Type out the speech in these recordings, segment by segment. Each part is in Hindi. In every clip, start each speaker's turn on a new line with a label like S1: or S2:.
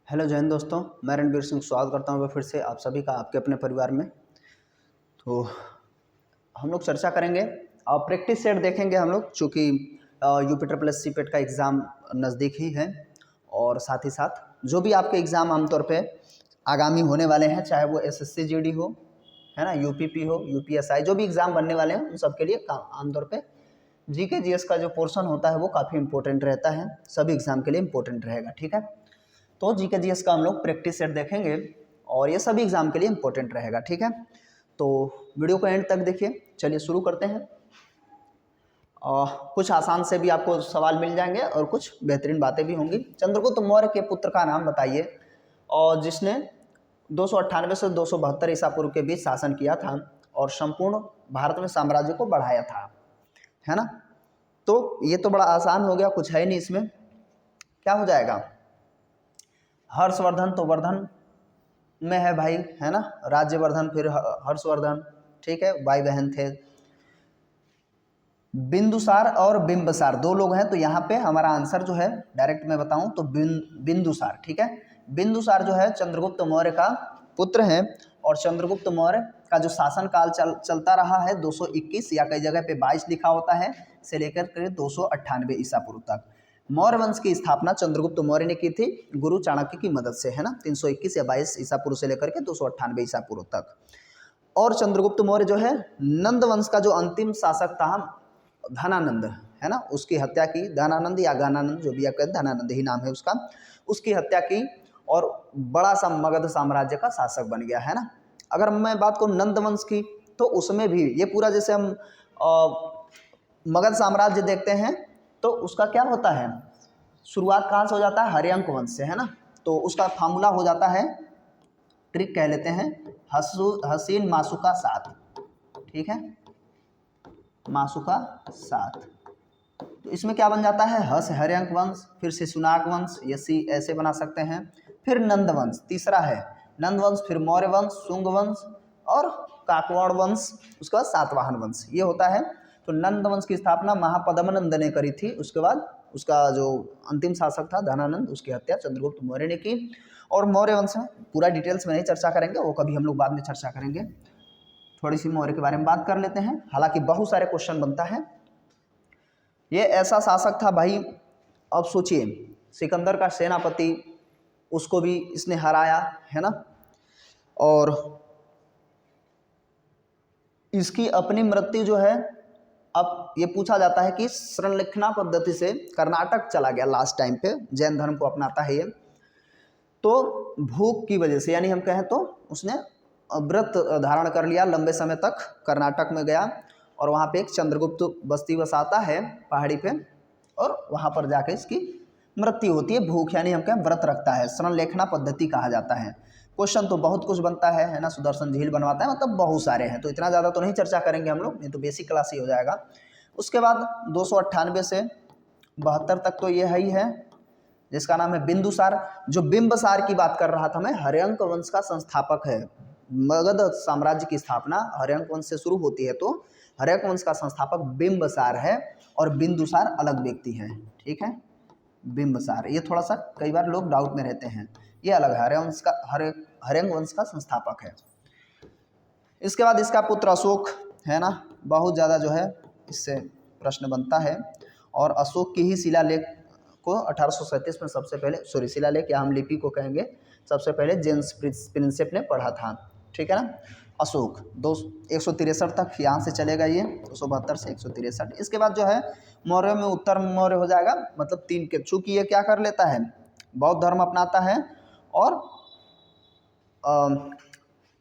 S1: हेलो जय हिंद दोस्तों, मैं रणवीर सिंह स्वागत करता हूँ फिर से आप सभी का आपके अपने परिवार में। तो हम लोग चर्चा करेंगे और प्रैक्टिस सेट देखेंगे हम लोग, चूँकि यूपी ट्रिपल एस सीपेट का एग्ज़ाम नज़दीक ही है और साथ ही साथ जो भी आपके एग्ज़ाम आमतौर पे आगामी होने वाले हैं, चाहे वो एसएससी जीडी हो, है ना, यूपीपी हो, यूपीएसआई, जो भी एग्ज़ाम बनने वाले हैं उन सब के लिए आमतौर पे जीके जीएस का जो पोर्शन होता है वो काफ़ी इंपॉर्टेंट रहता है, सभी एग्ज़ाम के लिए इंपॉर्टेंट रहेगा। ठीक है, तो जीके जीएस का हम लोग प्रैक्टिस सेट देखेंगे और ये सभी एग्जाम के लिए इंपॉर्टेंट रहेगा। ठीक है, तो वीडियो को एंड तक देखिए। चलिए शुरू करते हैं। कुछ आसान से भी आपको सवाल मिल जाएंगे और कुछ बेहतरीन बातें भी होंगी। चंद्रगुप्त मौर्य के पुत्र का नाम बताइए और जिसने 298 से 272 ईसा पूर्व के बीच शासन किया था और संपूर्ण भारत में साम्राज्य को बढ़ाया था, है ना। तो ये तो बड़ा आसान हो गया, कुछ है नहीं इसमें। क्या हो जाएगा? हर्षवर्धन तो वर्धन में है भाई, है ना, राज्यवर्धन फिर हर्षवर्धन। ठीक है, भाई बहन थे। बिंदुसार और बिंबसार दो लोग हैं, तो यहाँ पे हमारा आंसर जो है डायरेक्ट मैं बताऊं तो बिंदुसार। ठीक है, बिंदुसार जो है चंद्रगुप्त मौर्य का पुत्र है और चंद्रगुप्त मौर्य का जो शासन काल चलता रहा है 221 या कई जगह पे 22 लिखा होता है से लेकर के 298 ईसा पूर्व तक। मौर्य वंश की स्थापना चंद्रगुप्त मौर्य ने की थी गुरु चाणक्य की मदद से, है ना, 321 या 22 ईसा पूर्व से लेकर के 298 ईसा पूर्व तक। और चंद्रगुप्त मौर्य जो है नंद वंश का जो अंतिम शासक था धनानंद, है ना, उसकी हत्या की। धनानंद या गानानंद जो भी आप कहते, धनानंद ही नाम है उसका, उसकी हत्या की और बड़ा सा मगध साम्राज्य का शासक बन गया, है ना। अगर मैं बात करूँ नंद वंश की, तो उसमें भी ये पूरा, जैसे हम मगध साम्राज्य देखते हैं तो उसका क्या होता है, शुरुआत कहाँ से हो जाता है? हर्यंक वंश से, है ना। तो उसका फार्मूला हो जाता है, ट्रिक कह लेते हैं, हसीन मासुका सात। ठीक है, मासुका सात। तो इसमें क्या बन जाता है? हस हर्यंक वंश, फिर शिशुनाग वंश, यसी ऐसे बना सकते हैं। फिर नंद वंश तीसरा है, नंद वंश, फिर मौर्य वंश, शुंग वंश और काकवाड़ वंश, उसके बाद सातवाहन वंश, ये होता है। तो नंद वंश की स्थापना महापद्मनंद ने करी थी। उसके बाद उसका जो अंतिम शासक था धनानंद, उसकी हत्या चंद्रगुप्त मौर्य ने की। और मौर्य वंश में पूरा डिटेल्स में नहीं चर्चा करेंगे, वो कभी हम लोग बाद में चर्चा करेंगे। थोड़ी सी मौर्य के बारे में बात कर लेते हैं, हालांकि बहुत सारे क्वेश्चन बनता है। ये ऐसा शासक था भाई, अब सोचिए, सिकंदर का सेनापति, उसको भी इसने हराया, है ना। और इसकी अपनी मृत्यु जो है, अब ये पूछा जाता है कि संरक्षणा पद्धति से कर्नाटक चला गया लास्ट टाइम पे, जैन धर्म को अपनाता है ये, तो भूख की वजह से, यानी हम कहें तो उसने व्रत धारण कर लिया, लंबे समय तक कर्नाटक में गया और वहाँ पे एक चंद्रगुप्त बस्ती बसाता है पहाड़ी पे, और वहाँ पर जाके इसकी मृत्यु होती है। भूख यानी हम कहें व्रत रखता है, संरक्षणा पद्धति कहा जाता है। क्वेश्चन तो बहुत कुछ बनता है ना, सुदर्शन झील बनवाता है, मतलब बहुत सारे हैं, तो इतना ज़्यादा तो नहीं चर्चा करेंगे हम लोग, नहीं तो बेसिक क्लास ही हो जाएगा। उसके बाद 298 से 72 तक तो ये है ही है, जिसका नाम है बिंदुसार। जो बिंबसार की बात कर रहा था मैं, हर्यंक वंश का संस्थापक है। मगध साम्राज्य की स्थापना हर्यंक वंश से शुरू होती है, तो हर्यंक वंश का संस्थापक बिंबसार है और बिंदुसार अलग व्यक्ति है। ठीक है, बिंबसार, ये थोड़ा सा कई बार लोग डाउट में रहते हैं, ये अलग है, हर्यंक वंश का संस्थापक है। इसके बाद इसका पुत्र अशोक, है ना, बहुत ज़्यादा जो है इससे प्रश्न बनता है। और अशोक की ही शिलालेख को 1837 में सबसे पहले, शिलालेख या हम लिपि को कहेंगे, सबसे पहले जेम्स प्रिंसेप ने पढ़ा था। ठीक है ना। अशोक 163 तक यहाँ से चलेगा, ये 272 से 163। इसके बाद जो है मौर्य में उत्तर मौर्य हो जाएगा, मतलब 3 के, चूँकि ये क्या कर लेता है, बौद्ध धर्म अपनाता है और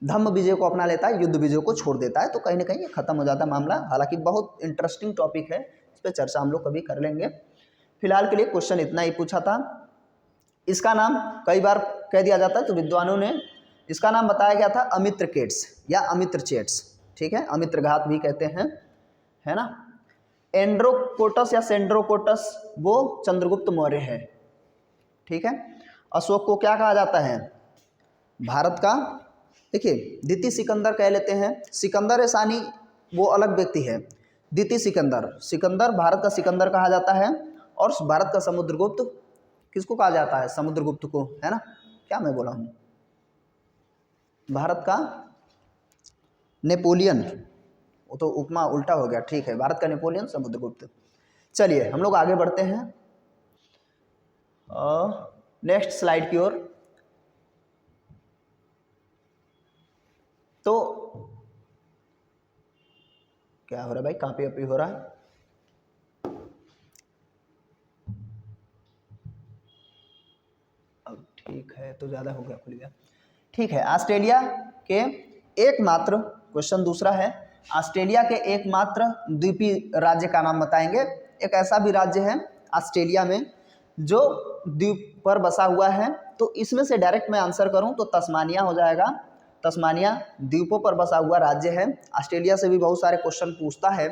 S1: धम्म विजय को अपना लेता है, युद्ध विजय को छोड़ देता है, तो कहीं ना कहीं ये खत्म हो जाता है मामला। हालांकि बहुत इंटरेस्टिंग टॉपिक है, इस पर चर्चा हम लोग कभी कर लेंगे। फिलहाल के लिए क्वेश्चन इतना ही पूछा था। इसका नाम कई बार कह दिया जाता है, तो विद्वानों ने इसका नाम बताया गया था अमित्रकेट्स या अमित्रचेट्स। ठीक है, अमित्रघात भी कहते हैं, है ना। एंड्रोकोटस या सेंड्रोकोटस वो चंद्रगुप्त मौर्य है। ठीक है, अशोक को क्या कहा जाता है, भारत का, देखिए द्वितीय सिकंदर कह लेते हैं। सिकंदर सानी वो अलग व्यक्ति है, द्वितीय सिकंदर, सिकंदर भारत का सिकंदर कहा जाता है, और भारत का समुद्रगुप्त किसको कहा जाता है, समुद्रगुप्त को, है ना। क्या मैं बोला हूँ, भारत का नेपोलियन, वो तो उपमा उल्टा हो गया, ठीक है, भारत का नेपोलियन समुद्रगुप्त। चलिए हम लोग आगे बढ़ते हैं नेक्स्ट स्लाइड की ओर। तो क्या हो रहा है भाई, कॉपी अपी हो रहा है? अब ठीक है, तो ज़्यादा हो गया, खुल गया, ठीक है। ऑस्ट्रेलिया के एकमात्र, क्वेश्चन दूसरा है, ऑस्ट्रेलिया के एकमात्र द्वीपीय राज्य का नाम बताएंगे। एक ऐसा भी राज्य है ऑस्ट्रेलिया में जो द्वीप पर बसा हुआ है, तो इसमें से डायरेक्ट मैं आंसर करूं तो तस्मानिया हो जाएगा। तस्मानिया द्वीपों पर बसा हुआ राज्य है। ऑस्ट्रेलिया से भी बहुत सारे क्वेश्चन पूछता है,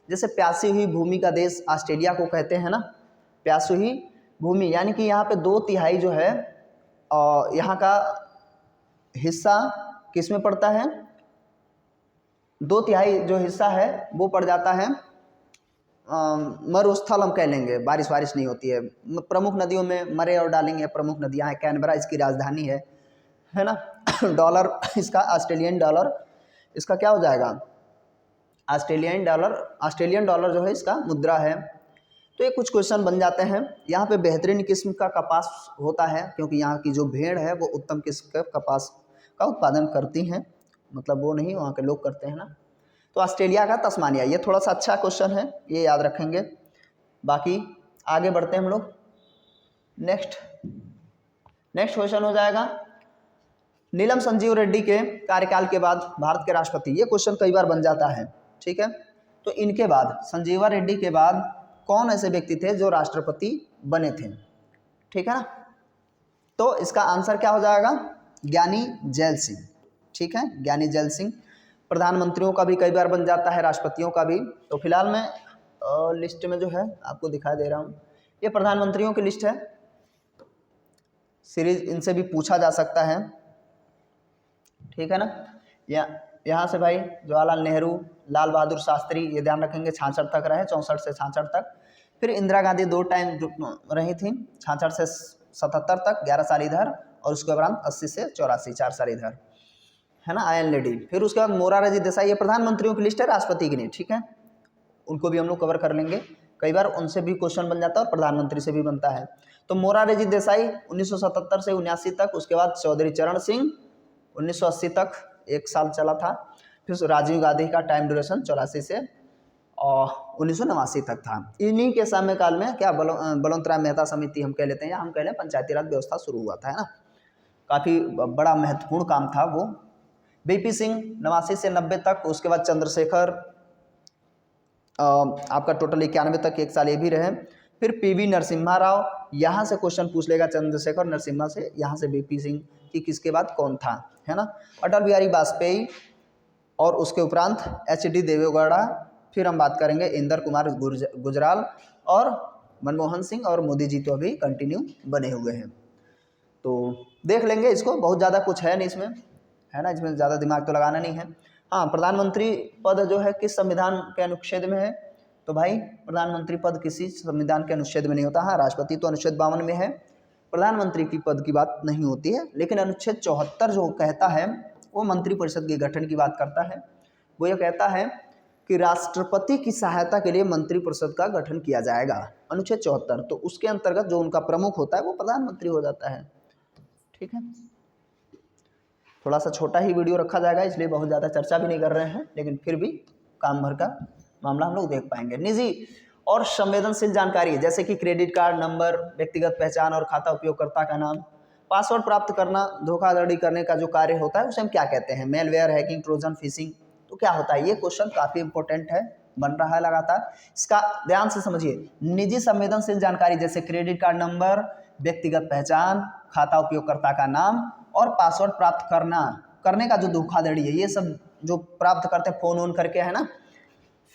S1: जैसे प्यासी हुई भूमि का देश ऑस्ट्रेलिया को कहते हैं ना, प्यासी हुई भूमि, यानी कि यहाँ पे 2/3 जो है यहाँ का हिस्सा किस में पड़ता है, 2/3 जो हिस्सा है वो पड़ जाता है मरुस्थल हम कह लेंगे, बारिश नहीं होती है। प्रमुख नदियों में मरे और डालेंगे, प्रमुख नदियाँ हैं, कैनबरा इसकी राजधानी है ना। डॉलर इसका ऑस्ट्रेलियन डॉलर, इसका क्या हो जाएगा, ऑस्ट्रेलियन डॉलर जो है इसका मुद्रा है। तो ये कुछ क्वेश्चन बन जाते हैं। यहाँ पे बेहतरीन किस्म का कपास होता है, क्योंकि यहाँ की जो भेड़ है वो उत्तम किस्म के कपास का उत्पादन करती हैं, मतलब वो नहीं, वहाँ के लोग करते हैं ना। तो ऑस्ट्रेलिया का तस्मानिया, ये थोड़ा सा अच्छा क्वेश्चन है, ये याद रखेंगे। बाकी आगे बढ़ते हैं हम लोग। नेक्स्ट क्वेश्चन हो जाएगा, नीलम संजीव रेड्डी के कार्यकाल के बाद भारत के राष्ट्रपति, ये क्वेश्चन कई बार बन जाता है, ठीक है। तो इनके बाद, संजीवा रेड्डी के बाद कौन ऐसे व्यक्ति थे जो राष्ट्रपति बने थे, ठीक है ना। तो इसका आंसर क्या हो जाएगा, ज्ञानी जैल सिंह, ठीक है, ज्ञानी जैल सिंह। प्रधानमंत्रियों का भी कई बार बन जाता है, राष्ट्रपतियों का भी। तो फिलहाल मैं लिस्ट में जो है आपको दिखाई दे रहा हूँ, ये प्रधानमंत्रियों की लिस्ट है, सीरीज इनसे भी पूछा जा सकता है, ठीक है ना। यहाँ से भाई जवाहरलाल नेहरू, लाल बहादुर शास्त्री, ये ध्यान रखेंगे 66 तक रहे, 64 से 66 तक। फिर इंदिरा गांधी 2 टाइम रही थी, 66 से 77 तक, 11 साल इधर, और उसके उपरांत 80 से 84, 4 साल इधर, है ना, आयन लेडी। फिर उसके बाद मोरारजी देसाई, ये प्रधानमंत्रियों की लिस्ट है, राष्ट्रपति की नहीं, ठीक है, उनको भी हम लोग कवर कर लेंगे। कई बार उनसे भी क्वेश्चन बन जाता है और प्रधानमंत्री से भी बनता है। तो मोरारजी देसाई 1977 से 79 तक, उसके बाद चौधरी चरण सिंह 1980 तक 1 साल चला था। फिर राजीव गांधी का टाइम ड्यूरेशन 84 से 1989 तक था। इन्हीं के समयकाल में क्या बलवंतराय मेहता समिति हम कह लेते हैं, या हम कह लें पंचायती राज व्यवस्था शुरू हुआ था, है ना। काफ़ी बड़ा महत्वपूर्ण काम था वो। बीपी सिंह 89 से 90 तक, उसके बाद चंद्रशेखर आपका टोटल 91 तक, 1 साल ये भी रहे। फिर पीवी नरसिम्हा राव, यहाँ से क्वेश्चन पूछ लेगा चंद्रशेखर नरसिम्हा से, यहाँ से बीपी सिंह कि किसके बाद कौन था, है ना। अटल बिहारी वाजपेयी, और उसके उपरांत HD देवेगौड़ा। फिर हम बात करेंगे इंदर कुमार गुजराल, और मनमोहन सिंह, और मोदी जी तो अभी कंटिन्यू बने हुए हैं। तो देख लेंगे इसको, बहुत ज़्यादा कुछ है नहीं इसमें, है ना, इसमें ज़्यादा दिमाग तो लगाना नहीं है। हाँ, प्रधानमंत्री पद जो है किस संविधान के अनुच्छेद में है, तो भाई प्रधानमंत्री पद किसी संविधान के अनुच्छेद में नहीं होता। हाँ, राष्ट्रपति तो अनुच्छेद 52 में है, प्रधानमंत्री की पद की बात नहीं होती है। लेकिन अनुच्छेद 74 जो कहता है वो मंत्रिपरिषद के गठन की बात करता है। वो ये कहता है कि राष्ट्रपति की सहायता के लिए मंत्रिपरिषद का गठन किया जाएगा, अनुच्छेद 74। तो उसके अंतर्गत जो उनका प्रमुख होता है वो प्रधानमंत्री हो जाता है, ठीक है। थोड़ा सा छोटा ही वीडियो रखा जाएगा, इसलिए बहुत ज़्यादा चर्चा भी नहीं कर रहे हैं, लेकिन फिर भी काम भर का मामला हम लोग देख पाएंगे। निजी और संवेदनशील जानकारी, जैसे कि क्रेडिट कार्ड नंबर, व्यक्तिगत पहचान और खाता उपयोगकर्ता का नाम, पासवर्ड प्राप्त करना, धोखाधड़ी करने का जो कार्य होता है उसे हम क्या कहते हैं, मेलवेयर, हैकिंग, ट्रोजन, फिशिंग। तो क्या होता है, ये क्वेश्चन काफ़ी इंपॉर्टेंट है, बन रहा है लगातार, इसका ध्यान से समझिए। निजी संवेदनशील जानकारी जैसे क्रेडिट कार्ड नंबर, व्यक्तिगत पहचान, खाता उपयोगकर्ता का नाम और पासवर्ड प्राप्त करने का जो धोखाधड़ी है, ये सब जो प्राप्त करते हैं फ़ोन ऑन करके, है ना,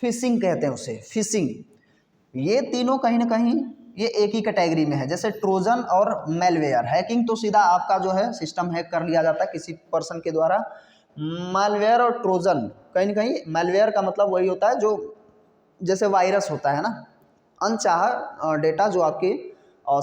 S1: फिशिंग कहते हैं उसे, फिशिंग। ये तीनों कहीं ना कहीं ये एक ही कैटेगरी में है। जैसे ट्रोजन और मेलवेयर, हैकिंग तो सीधा आपका जो है सिस्टम हैक कर लिया जाता है किसी पर्सन के द्वारा। मेलवेयर और ट्रोजन, कहीं ना कहीं मेलवेयर का मतलब वही होता है जो जैसे वायरस होता है ना, अनचाहा डेटा जो आपके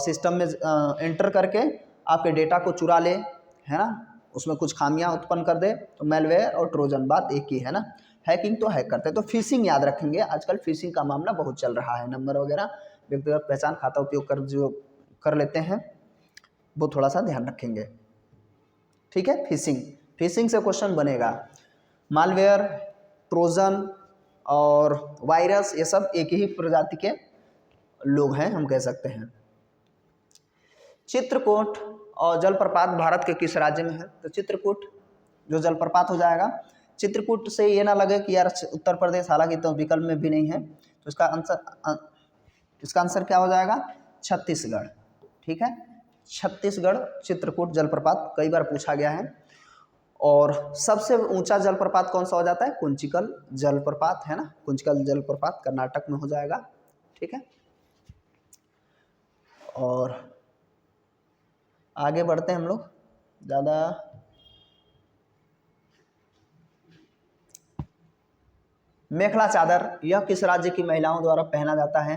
S1: सिस्टम में एंटर करके आपके डेटा को चुरा ले, है ना, उसमें कुछ खामियां उत्पन्न कर दे, तो मेलवेयर और ट्रोजन बात एक ही है ना। हैकिंग तो हैक करते हैं, तो फिशिंग याद रखेंगे, आजकल फिशिंग का मामला बहुत चल रहा है, नंबर वगैरह व्यक्तिगत पहचान खाता उपयोग कर जो कर लेते हैं, वो थोड़ा सा ध्यान रखेंगे, ठीक है। फिशिंग से क्वेश्चन बनेगा। मालवेयर, ट्रोजन और वायरस, ये सब एक ही प्रजाति के लोग हैं, हम कह सकते हैं। चित्रकूट और जलप्रपात भारत के किस राज्य में है? तो चित्रकूट जो जलप्रपात हो जाएगा। चित्रकूट से ये ना लगे कि यार उत्तर प्रदेश, हालांकि तो विकल्प में भी नहीं है, तो इसका आंसर क्या हो जाएगा? छत्तीसगढ़, ठीक है। छत्तीसगढ़ चित्रकूट जलप्रपात कई बार पूछा गया है। और सबसे ऊंचा जलप्रपात कौन सा हो जाता है? कुंचिकल जलप्रपात, है ना, कुंचिकल जलप्रपात कर्नाटक में हो जाएगा, ठीक है। और आगे बढ़ते हैं हम लोग, ज़्यादा मेखला चादर यह किस राज्य की महिलाओं द्वारा पहना जाता है?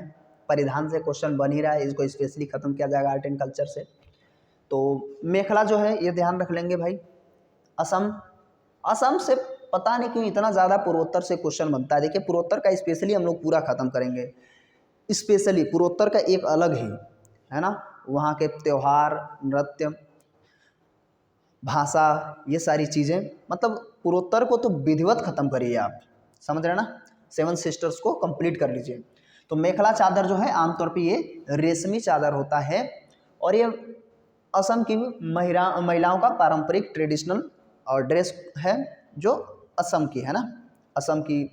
S1: परिधान से क्वेश्चन बन ही रहा है, इसको स्पेशली खत्म किया जाएगा आर्ट एंड कल्चर से। तो मेखला जो है ये ध्यान रख लेंगे भाई, असम से पता नहीं क्यों इतना ज़्यादा पूर्वोत्तर से क्वेश्चन बनता है। देखिए पूर्वोत्तर का स्पेशली हम लोग पूरा खत्म करेंगे, स्पेशली पूर्वोत्तर का एक अलग ही, है ना, वहाँ के त्यौहार, नृत्य, भाषा, ये सारी चीज़ें, मतलब पूर्वोत्तर को तो विधिवत खत्म करिए आप, समझ रहे ना, 7 सिस्टर्स को कंप्लीट कर लीजिए। तो मेखला चादर जो है आमतौर पे ये रेशमी चादर होता है, और ये असम की महिलाओं का पारंपरिक ट्रेडिशनल ड्रेस है, जो असम की है ना, असम की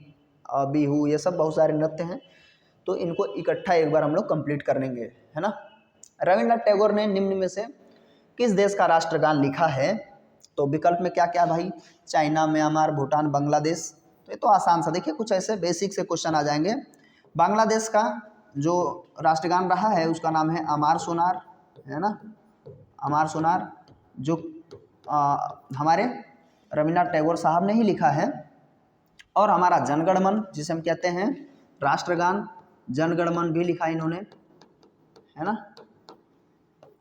S1: बिहू, ये सब बहुत सारे नृत्य हैं, तो इनको इकट्ठा एक बार हम लोग कंप्लीट कर लेंगे, है ना। रविन्द्रनाथ टैगोर ने निम्न में से किस देश का राष्ट्रगान लिखा है? तो विकल्प में क्या क्या भाई? China, Myanmar, Bhutan, Bangladesh. तो ये तो आसान सा, देखिए कुछ ऐसे बेसिक से क्वेश्चन आ जाएंगे। बांग्लादेश का जो राष्ट्रगान रहा है उसका नाम है अमार सोनार, है ना, अमार सोनार, जो हमारे रविन्द्रनाथ टैगोर साहब ने ही लिखा है। और हमारा जनगण मन, जिसे हम कहते हैं राष्ट्रगान, जनगण मन भी लिखा इन्होंने, है ना।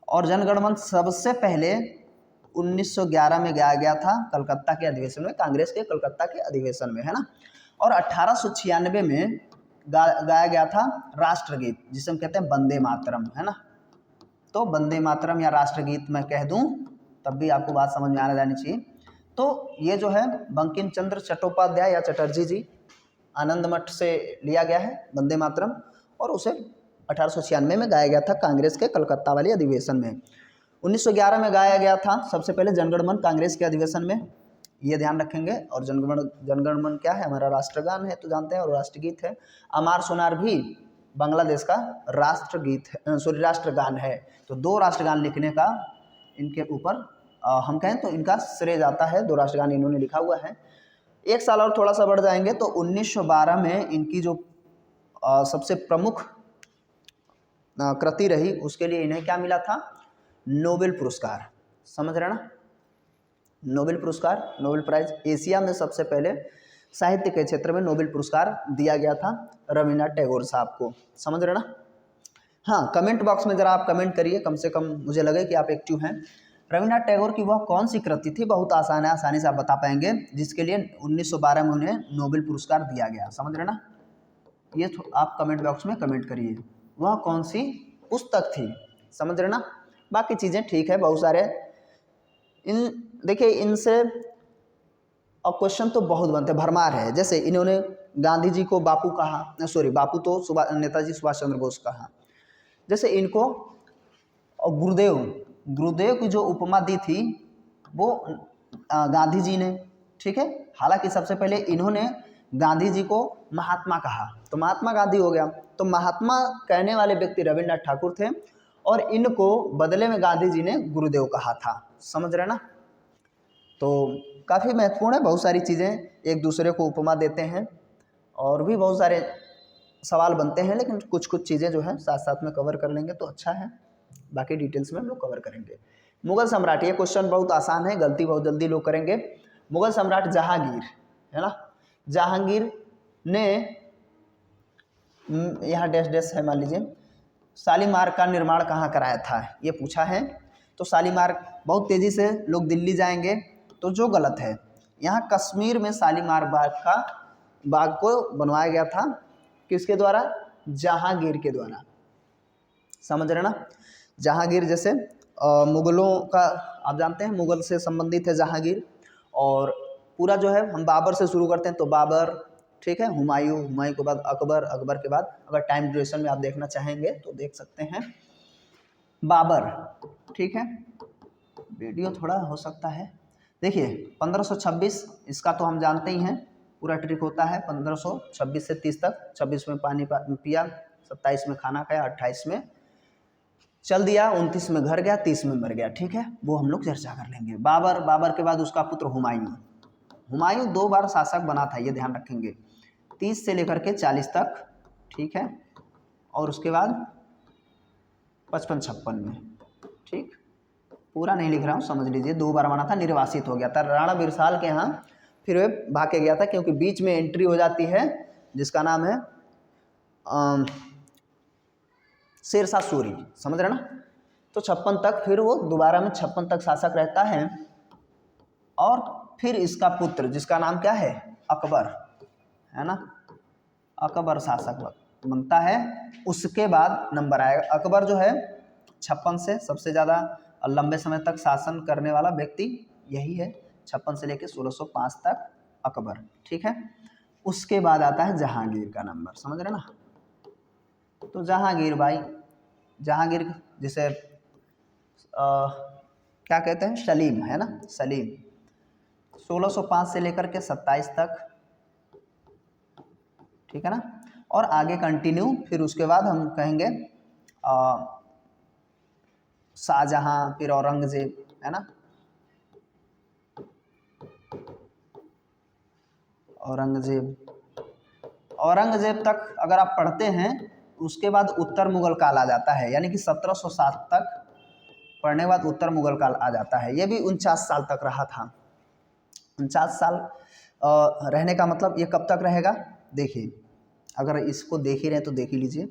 S1: और जनगण मन सबसे पहले 1911 में गाया गया था कलकत्ता के अधिवेशन में, कांग्रेस के कलकत्ता के अधिवेशन में, है ना। और 1896 में गाया गया था राष्ट्रगीत, जिसे हम कहते हैं वंदे मातरम, है ना। तो वंदे मातरम या राष्ट्रगीत मैं कह दूं तब भी आपको बात समझ में आने जानी चाहिए। तो ये जो है बंकिम चंद्र चट्टोपाध्याय या चटर्जी जी, आनंद मठ से लिया गया है वंदे मातरम, और उसे 1896 में गाया गया था कांग्रेस के कलकत्ता वाले अधिवेशन में। 1911 में गाया गया था सबसे पहले जनगण मन कांग्रेस के अधिवेशन में, ये ध्यान रखेंगे। और जनगण मन क्या है? हमारा राष्ट्रगान है, तो जानते हैं, और राष्ट्रगीत है। अमार सोनार भी बांग्लादेश का राष्ट्रगीत है, सॉरी राष्ट्रगान है। तो 2 राष्ट्रगान लिखने का इनके ऊपर हम कहें तो इनका श्रेय जाता है, 2 राष्ट्रगान इन्होंने लिखा हुआ है। एक साल और थोड़ा सा बढ़ जाएंगे तो 1912 में इनकी जो सबसे प्रमुख कृति रही, उसके लिए इन्हें क्या मिला था? नोबेल पुरस्कार, समझ रहे ना, नोबेल पुरस्कार, नोबेल प्राइज। एशिया में सबसे पहले साहित्य के क्षेत्र में नोबेल पुरस्कार दिया गया था रविन्द्रनाथ टैगोर साहब को, समझ रहे ना। हाँ, कमेंट बॉक्स में ज़रा आप कमेंट करिए, कम से कम मुझे लगे कि आप एक्टिव हैं। रविन्द्रनाथ टैगोर की वह कौन सी कृति थी, बहुत आसान है, आसानी से आप बता पाएंगे, जिसके लिए 1912 में उन्हें नोबेल पुरस्कार दिया गया, समझ रहे ना। ये आप कमेंट बॉक्स में कमेंट करिए, वह कौन सी पुस्तक थी, समझ रहे ना। बाकी चीज़ें ठीक है, बहुत सारे देखिए इनसे और क्वेश्चन तो बहुत बनते हैं, भरमार है। जैसे इन्होंने गांधी जी को बापू कहा, सॉरी बापू तो नेताजी सुभाष चंद्र बोस कहा। जैसे इनको और गुरुदेव की जो उपमा दी थी वो गांधी जी ने, ठीक है। हालांकि सबसे पहले इन्होंने गांधी जी को महात्मा कहा, तो महात्मा गांधी हो गया। तो महात्मा कहने वाले व्यक्ति रविन्द्रनाथ ठाकुर थे, और इनको बदले में गांधी जी ने गुरुदेव कहा था, समझ रहे ना। तो काफ़ी महत्वपूर्ण है, बहुत सारी चीज़ें एक दूसरे को उपमा देते हैं, और भी बहुत सारे सवाल बनते हैं, लेकिन कुछ कुछ चीज़ें जो है साथ साथ में कवर कर लेंगे तो अच्छा है, बाकी डिटेल्स में हम लोग कवर करेंगे। मुगल सम्राट, ये क्वेश्चन बहुत आसान है, गलती बहुत जल्दी लोग करेंगे। मुगल सम्राट जहांगीर, है ना, जहांगीर ने यहाँ डैश डैश है मान लीजिए, शालीमार का निर्माण कहाँ कराया था, ये पूछा है। तो शालीमार बहुत तेज़ी से लोग दिल्ली जाएंगे, तो जो गलत है। यहाँ कश्मीर में शालीमार बाग को बनवाया गया था, किसके द्वारा? जहांगीर के द्वारा। समझ रहे ना? जहांगीर जैसे मुगलों का, आप जानते हैं मुगल से संबंधित है जहांगीर। और पूरा जो है हम बाबर से शुरू करते हैं, तो बाबर, ठीक है, हुमायूं के बाद अकबर, अकबर के बाद अगर टाइम ड्यूरेशन में आप देखना चाहेंगे तो देख सकते हैं बाबर, ठीक है। वीडियो थोड़ा हो सकता है, देखिए 1526, इसका तो हम जानते ही हैं, पूरा ट्रिक होता है 1526 से 30 तक। 26 में पानी पिया, 27 में खाना खाया, 28 में चल दिया, 29 में घर गया, 30 में मर गया, ठीक है, वो हम लोग चर्चा कर लेंगे। बाबर के बाद उसका पुत्र हुमायूं 2 बार शासक बना था, ये ध्यान रखेंगे, 30 से लेकर के 40 तक, ठीक है, और उसके बाद 55-56 में, ठीक, पूरा नहीं लिख रहा हूँ, समझ लीजिए, 2 बार बना था, निर्वासित हो गया था राणा बिरसाल के यहाँ, फिर वे भाग के गया था, क्योंकि बीच में एंट्री हो जाती है जिसका नाम है शेरशाह सूरी, समझ रहे ना। तो 56 तक फिर वो दोबारा में 56 तक शासक रहता है, और फिर इसका पुत्र जिसका नाम क्या है? अकबर, है ना, अकबर शासक बनता है। उसके बाद नंबर आएगा, अकबर जो है 56 से सबसे ज़्यादा लंबे समय तक शासन करने वाला व्यक्ति यही है, 56 से लेकर 1605 तक अकबर, ठीक है। उसके बाद आता है जहांगीर का नंबर, समझ रहे ना। तो जहांगीर भाई, जहांगीर जिसे क्या कहते हैं? सलीम, है ना, सलीम, 1605 से लेकर के 27 तक, ठीक है ना। और आगे कंटिन्यू, फिर उसके बाद हम कहेंगे शाहजहां, फिर औरंगजेब, है ना, औरंगजेब तक अगर आप पढ़ते हैं, उसके बाद उत्तर मुगल काल आ जाता है, यानी कि 1707 तक पढ़ने के बाद उत्तर मुगल काल आ जाता है। ये भी 49 साल तक रहा था। 49 साल रहने का मतलब ये कब तक रहेगा? देखिए, अगर इसको देख ही रहे तो देख ही लीजिए,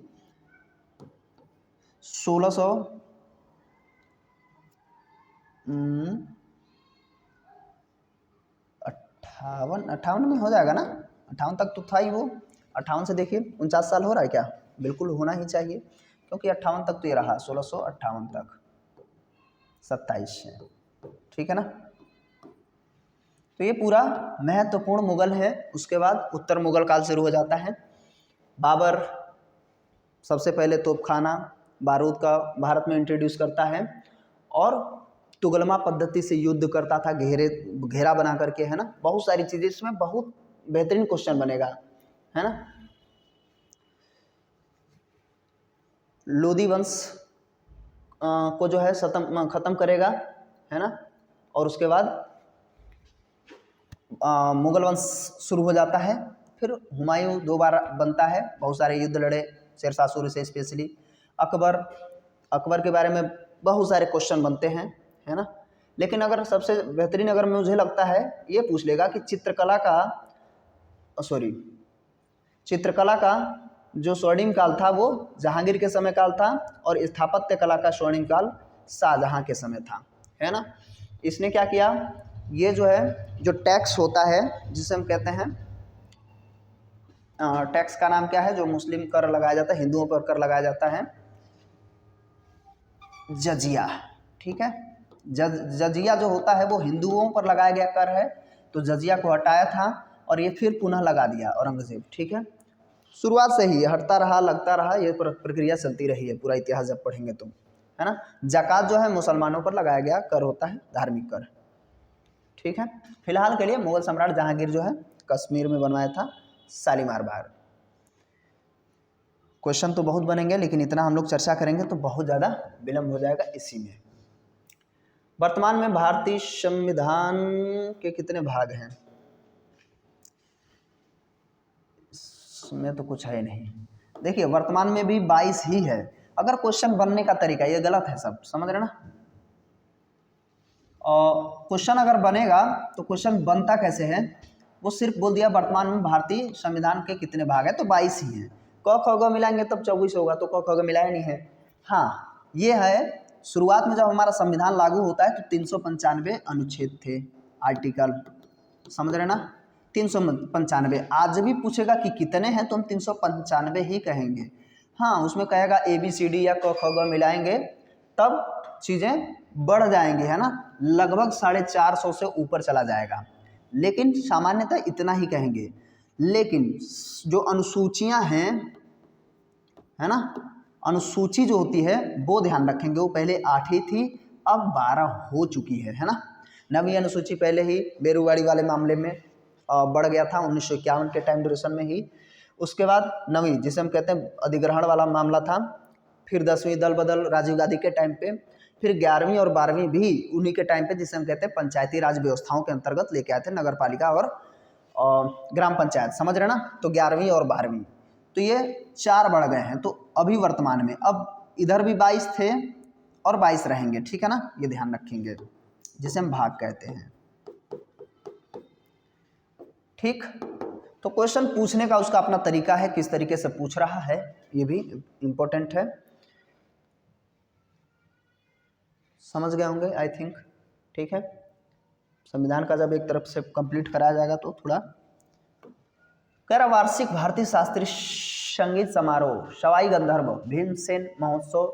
S1: 58 में हो जाएगा ना, 58 तक तो था ही वो। 58 से देखिए 49 साल हो रहा है क्या? बिल्कुल होना ही चाहिए, क्योंकि 58 तक तो ये रहा, 1658 तक 27 है, ठीक है ना। तो ये पूरा महत्वपूर्ण मुगल है। उसके बाद उत्तर मुगल काल शुरू हो जाता है। बाबर सबसे पहले तोपखाना, बारूद का भारत में इंट्रोड्यूस करता है, और तुगलमा पद्धति से युद्ध करता था, घेरा बना करके, है ना। बहुत सारी चीज़ें, इसमें बहुत बेहतरीन क्वेश्चन बनेगा, है ना। लोधी वंश को जो है ख़त्म करेगा, है ना। और उसके बाद मुगल वंश शुरू हो जाता है। फिर हुमायूं 2 बार बनता है, बहुत सारे युद्ध लड़े शेरशाह सूरी से, स्पेशली अकबर के बारे में बहुत सारे क्वेश्चन बनते हैं, है ना। लेकिन अगर सबसे बेहतरीन अगर मुझे लगता है, ये पूछ लेगा कि चित्रकला का जो स्वर्णिम काल था वो जहांगीर के समय काल था, और स्थापत्य कला का स्वर्णिम काल शाहजहां के समय था, है ना। इसने क्या किया? ये जो है, जो टैक्स होता है जिसे हम कहते हैं, टैक्स का नाम क्या है, जो मुस्लिम कर लगाया जाता है, हिंदुओं पर कर लगाया जाता है, जजिया, ठीक है। जजिया जो होता है वो हिंदुओं पर लगाया गया कर है, तो जजिया को हटाया था और ये फिर पुनः लगा दिया औरंगजेब, ठीक है। शुरुआत से ही हटता रहा, लगता रहा, ये प्रक्रिया चलती रही है, पूरा इतिहास जब पढ़ेंगे तो, है ना। ज़कात जो है मुसलमानों पर लगाया गया कर होता है, धार्मिक कर, ठीक है। फिलहाल के लिए मुगल सम्राट जहांगीर जो है कश्मीर में बनवाया था शालीमार बाग। क्वेश्चन तो बहुत बनेंगे, लेकिन इतना हम लोग चर्चा करेंगे तो बहुत ज़्यादा विलम्ब हो जाएगा इसी में। वर्तमान में भारतीय संविधान के कितने भाग हैं? इसमें तो कुछ है नहीं। देखिए, वर्तमान में भी 22 ही है। अगर क्वेश्चन बनने का तरीका ये गलत है, सब समझ रहे ना। और क्वेश्चन अगर बनेगा तो क्वेश्चन बनता कैसे है, वो सिर्फ बोल दिया वर्तमान में भारतीय संविधान के कितने भाग है, तो 22 ही हैं। क ख ग मिलाएंगे तब 24 होगा, तो क ख ग मिलाया नहीं है। हाँ, ये है शुरुआत में जब हमारा संविधान लागू होता है तो 395 अनुच्छेद थे, आर्टिकल, समझ रहे ना, 395। आज भी पूछेगा कि कितने हैं तो हम 395 ही कहेंगे। हाँ, उसमें कहेगा ABCD या क ख ग मिलाएंगे तब चीज़ें बढ़ जाएंगी, है ना, लगभग 450 से ऊपर चला जाएगा, लेकिन सामान्यतः इतना ही कहेंगे। लेकिन जो अनुसूचियां हैं, है ना, अनुसूची जो होती है वो ध्यान रखेंगे, वो पहले 8 ही थी, अब 12 हो चुकी है ना। 9वीं अनुसूची पहले ही बेरोजगारी वाले मामले में बढ़ गया था 1951 के टाइम ड्यूरेशन में ही। उसके बाद 9वीं जिसे हम कहते हैं अधिग्रहण वाला मामला था, फिर 10वीं दल बदल राजीव गांधी के टाइम पे, फिर 11वीं और 12वीं भी उन्हीं के टाइम पे, जिसे हम कहते हैं पंचायती राज व्यवस्थाओं के अंतर्गत लेके आए थे, नगर पालिका और ग्राम पंचायत, समझ रहे ना। तो 11वीं और 12वीं, तो ये 4 बढ़ गए हैं। तो अभी वर्तमान में अब इधर भी 22 थे और 22 रहेंगे, ठीक है ना, ये ध्यान रखेंगे, जिसे हम भाग कहते हैं, ठीक। तो क्वेश्चन पूछने का उसका अपना तरीका है, किस तरीके से पूछ रहा है ये भी इम्पोर्टेंट है, समझ गए होंगे आई थिंक, ठीक है। संविधान का जब एक तरफ से कंप्लीट कराया जाएगा तो थोड़ा कह रहा, वार्षिक भारतीय शास्त्रीय संगीत समारोह सवाई गंधर्व भीमसेन महोत्सव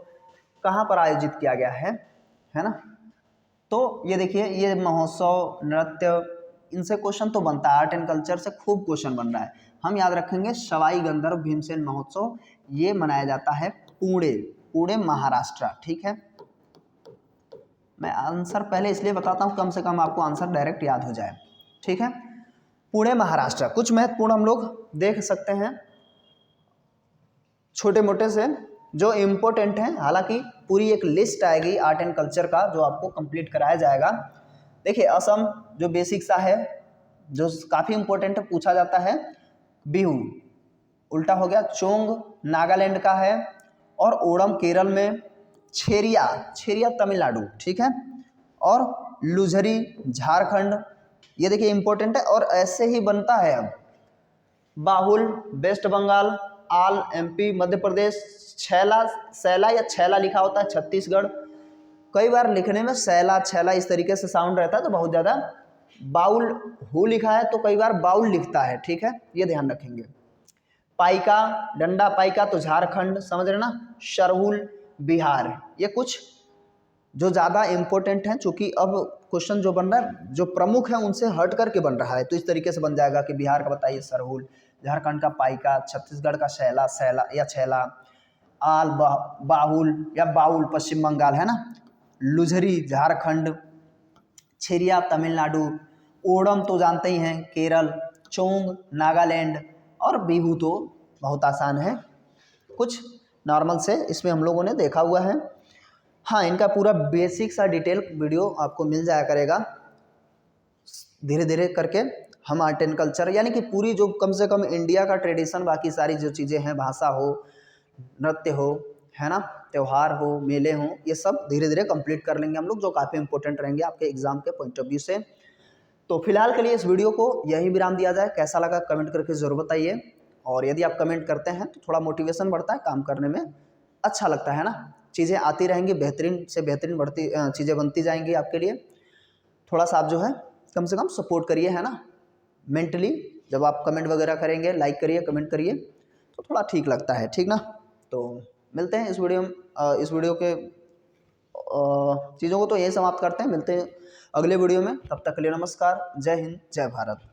S1: कहाँ पर आयोजित किया गया है ना। तो ये देखिए, ये महोत्सव, नृत्य, इनसे क्वेश्चन तो बनता है, आर्ट एंड कल्चर से खूब क्वेश्चन बन रहा है। हम याद रखेंगे सवाई गंधर्व भीमसेन महोत्सव ये मनाया जाता है पुणे महाराष्ट्र, ठीक है। मैं आंसर पहले इसलिए बताता हूँ कम से कम आपको आंसर डायरेक्ट याद हो जाए, ठीक है। पुणे महाराष्ट्र, कुछ महत्वपूर्ण हम लोग देख सकते हैं छोटे मोटे से जो इम्पोर्टेंट हैं, हालांकि पूरी एक लिस्ट आएगी आर्ट एंड कल्चर का जो आपको कंप्लीट कराया जाएगा। देखिए, असम जो बेसिक सा है, जो काफ़ी इम्पोर्टेंट है, पूछा जाता है, बिहू उल्टा हो गया, चोंग नागालैंड का है, और ओणम केरल में, छेरिया तमिलनाडु, ठीक है, और लुझरी झारखंड, ये देखिए इम्पोर्टेंट है। और ऐसे ही बनता है अब बाहुल वेस्ट बंगाल, आल MP मध्य प्रदेश, सैला या छैला लिखा होता है छत्तीसगढ़, कई बार लिखने में सैला छैला इस तरीके से साउंड रहता है तो बहुत ज़्यादा, बाउल हु लिखा है तो कई बार बाउल लिखता है, ठीक है, ये ध्यान रखेंगे। पाइका, डंडा पाइका तो झारखंड, समझ रहे ना, सरहुल बिहार, ये कुछ जो ज़्यादा इम्पोर्टेंट हैं, चूँकि अब क्वेश्चन जो बन रहा है जो प्रमुख है उनसे हट करके बन रहा है, तो इस तरीके से बन जाएगा कि बिहार का बताइए सरहुल, झारखंड का पाइका, छत्तीसगढ़ का सैला या छैला, आल बाहुल या बाउल पश्चिम बंगाल, है ना, लुझरी झारखंड, छेरिया तमिलनाडु, ओणम तो जानते ही हैं केरल, चोंग नागालैंड, और बिहू तो बहुत आसान है, कुछ नॉर्मल से इसमें हम लोगों ने देखा हुआ है। हाँ, इनका पूरा बेसिक सा डिटेल वीडियो आपको मिल जाया करेगा, धीरे धीरे करके हम आर्ट एंड कल्चर यानी कि पूरी जो कम से कम इंडिया का ट्रेडिशन, बाकी सारी जो चीज़ें हैं, भाषा हो, नृत्य हो, है ना, त्यौहार हो, मेले हों, ये सब धीरे धीरे कंप्लीट कर लेंगे हम लोग, जो काफ़ी इंपॉर्टेंट रहेंगे आपके एग्जाम के पॉइंट ऑफ व्यू से। तो फिलहाल के लिए इस वीडियो को यही विराम दिया जाए, कैसा लगा कमेंट करके ज़रूर बताइए, और यदि आप कमेंट करते हैं तो थोड़ा मोटिवेशन बढ़ता है, काम करने में अच्छा लगता है ना, चीज़ें आती रहेंगी, बेहतरीन से बेहतरीन बढ़ती चीज़ें बनती जाएंगी आपके लिए। थोड़ा सा आप जो है कम से कम सपोर्ट करिए, है ना, मेंटली जब आप कमेंट वगैरह करेंगे, लाइक करिए, कमेंट करिए, तो थोड़ा ठीक लगता है, ठीक ना। तो मिलते हैं इस वीडियो के चीज़ों को तो यही समाप्त करते हैं, मिलते हैं अगले वीडियो में, तब तक के लिए नमस्कार, जय हिंद, जय भारत।